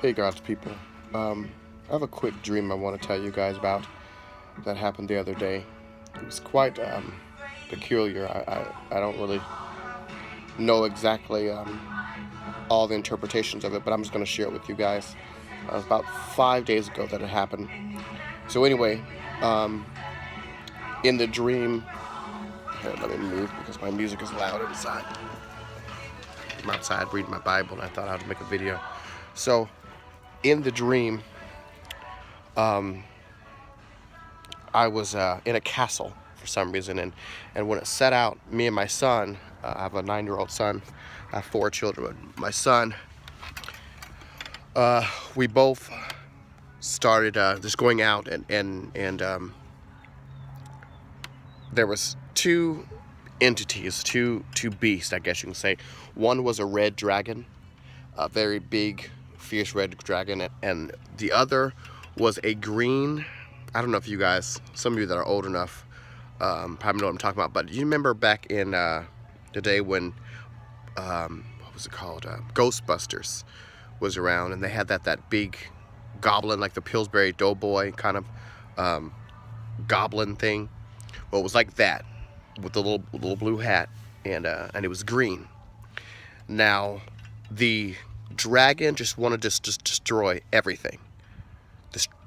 Hey God's people. I have a quick dream I want to tell you guys about that happened the other day. It was quite peculiar. I don't really know exactly all the interpretations of it, but I'm just going to share it with you guys. It was about 5 days ago that it happened. So anyway, um, in the dream, here, let me move because my music is loud inside. I'm outside reading my Bible and I thought I'd make a video. So in the dream, um, I was in a castle for some reason, and when it set out, me and my son, I have a 9-year-old son, I have 4 children. My son, we both started just going out, and there was two entities, two beasts, I guess you can say. One was a red dragon, a very big, fierce red dragon, and the other was a green. I don't know if you guys, some of you that are old enough, probably know what I'm talking about. But you remember back in the day when, what was it called? Ghostbusters was around, and they had that big goblin, like the Pillsbury Doughboy kind of goblin thing. Well, it was like that with the little blue hat, and it was green. Now, the dragon just wanted to just destroy everything.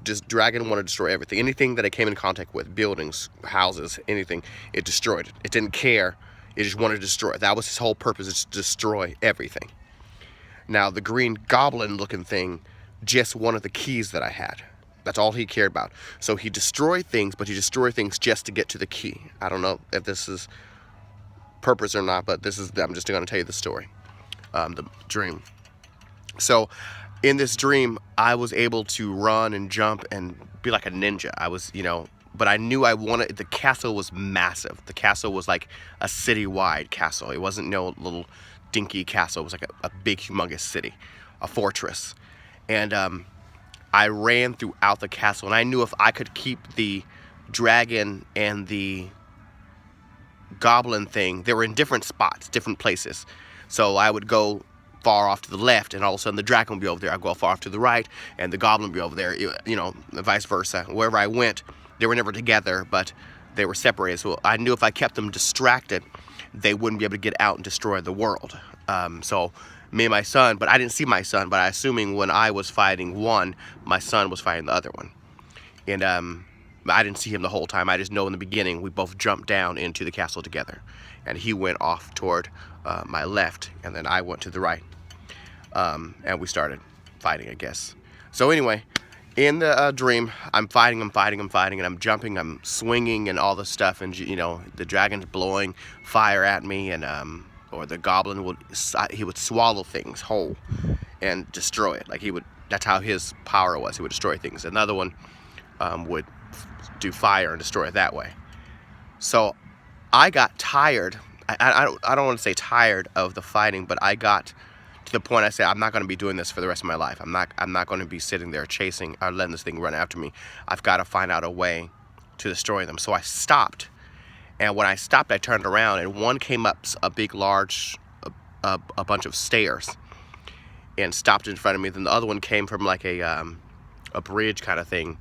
This dragon wanted to destroy everything. Anything that it came in contact with, buildings, houses, anything, it destroyed it. It didn't care. It just wanted to destroy it. That was his whole purpose, is to destroy everything. Now, the green goblin-looking thing just wanted the keys that I had. That's all he cared about. So he destroyed things, but he destroyed things just to get to the key. I don't know if this is purpose or not, but I'm just going to tell you the story, the dream. So in this dream, I was able to run and jump and be like a ninja. I was, but I knew I wanted, the castle was massive. The castle was like a city-wide castle. It wasn't no little dinky castle. It was like a big, humongous city, a fortress. And I ran throughout the castle, and I knew if I could keep the dragon and the goblin thing, they were in different spots, different places. So I would go far off to the left, and all of a sudden the dragon would be over there. I'd go far off to the right, and the goblin would be over there, vice versa. Wherever I went, they were never together, but they were separated. So I knew if I kept them distracted, they wouldn't be able to get out and destroy the world. So me and my son, but I didn't see my son, but I assuming when I was fighting one, my son was fighting the other one. And I didn't see him the whole time. I just know in the beginning we both jumped down into the castle together, and he went off toward my left, and then I went to the right. And we started fighting, I guess. So anyway, in the dream, I'm fighting, and I'm jumping, I'm swinging, and all this stuff, and the dragon's blowing fire at me, and or the goblin would swallow things whole and destroy it. Like that's how his power was. He would destroy things. Another one would do fire and destroy it that way. So I got tired. I don't want to say tired of the fighting, but I got to the point I said, I'm not going to be doing this for the rest of my life. I'm not going to be sitting there chasing or letting this thing run after me. I've got to find out a way to destroy them. So I stopped, and when I stopped, I turned around, and one came up a big, large, a bunch of stairs, and stopped in front of me. Then the other one came from like a bridge kind of thing,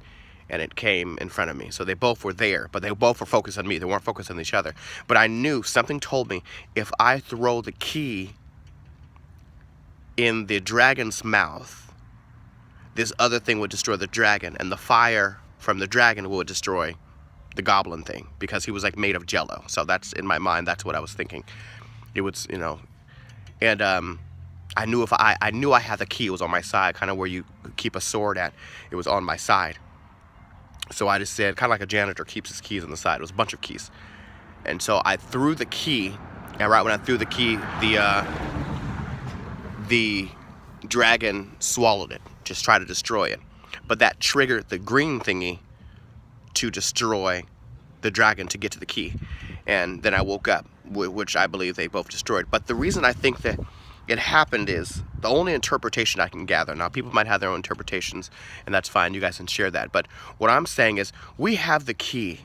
and it came in front of me. So they both were there, but they both were focused on me. They weren't focused on each other. But I knew, something told me, if I throw the key in the dragon's mouth, this other thing would destroy the dragon, and the fire from the dragon would destroy the goblin thing, because he was like made of jello. So that's, in my mind, that's what I was thinking. It was, and I knew I knew I had the key. It was on my side, kind of where you keep a sword at. It was on my side. So I just said, kind of like a janitor keeps his keys on the side. It was a bunch of keys. And so I threw the key, and right when I threw the key, the dragon swallowed it, just tried to destroy it. But that triggered the green thingy to destroy the dragon to get to the key. And then I woke up, which I believe they both destroyed. But the reason I think that it happened is, the only interpretation I can gather, now people might have their own interpretations, and that's fine, you guys can share that, but what I'm saying is, we have the key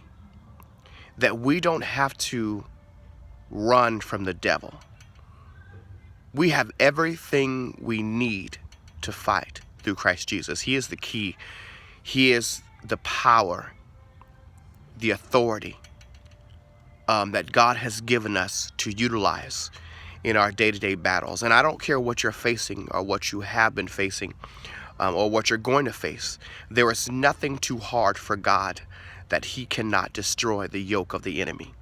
that we don't have to run from the devil. We have everything we need to fight. through Christ Jesus. He is the key. He is the power, the authority that God has given us to utilize in our day-to-day battles. And I don't care what you're facing or what you have been facing or what you're going to face. There is nothing too hard for God that he cannot destroy the yoke of the enemy.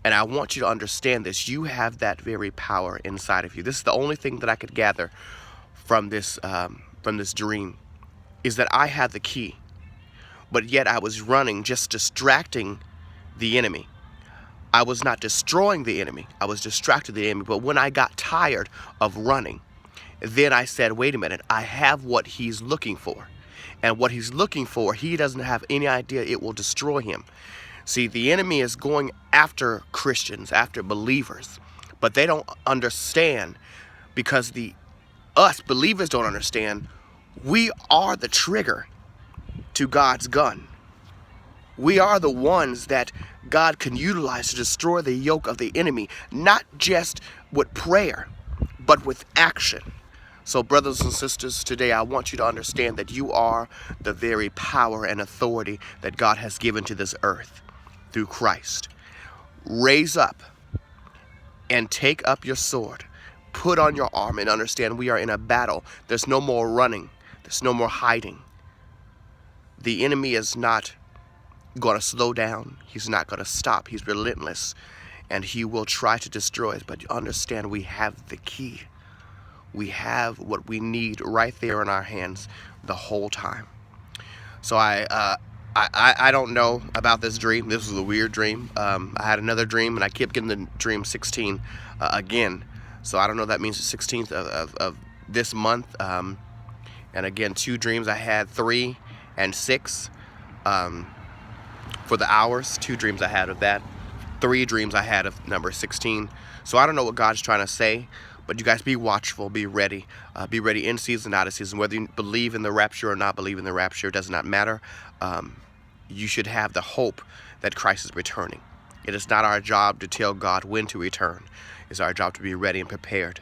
And I want you to understand this. You have that very power inside of you. This is the only thing that I could gather from this dream, is that I had the key, but yet I was running, just distracting the enemy. I was not destroying the enemy. I was distracting the enemy. But when I got tired of running, then I said, wait a minute, I have what he's looking for. And what he's looking for, he doesn't have any idea it will destroy him. See, the enemy is going after Christians, after believers, but they don't understand, because us believers don't understand. We are the trigger to God's gun. We are the ones that God can utilize to destroy the yoke of the enemy, not just with prayer, but with action. So brothers and sisters, today I want you to understand that you are the very power and authority that God has given to this earth through Christ. Raise up and take up your sword. Put on your armor and understand we are in a battle. There's no more running. There's no more hiding. The enemy is not going to slow down. He's not going to stop. He's relentless, and he will try to destroy us. But understand, we have the key. We have what we need right there in our hands the whole time. So I don't know about this dream. This was a weird dream. I had another dream, and I kept getting the dream 16 again. So I don't know if that means the 16th of this month. And again, 2 dreams. I had 3 and 6 for the hours. 2 dreams I had of that. 3 dreams I had of number 16. So I don't know what God's trying to say, but you guys be watchful, be ready. Be ready in season, out of season. Whether you believe in the rapture or not believe in the rapture, it does not matter. You should have the hope that Christ is returning. It is not our job to tell God when to return. It's our job to be ready and prepared.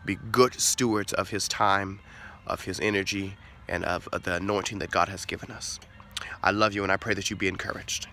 Be good stewards of his time, of his energy, and of the anointing that God has given us. I love you, and I pray that you be encouraged.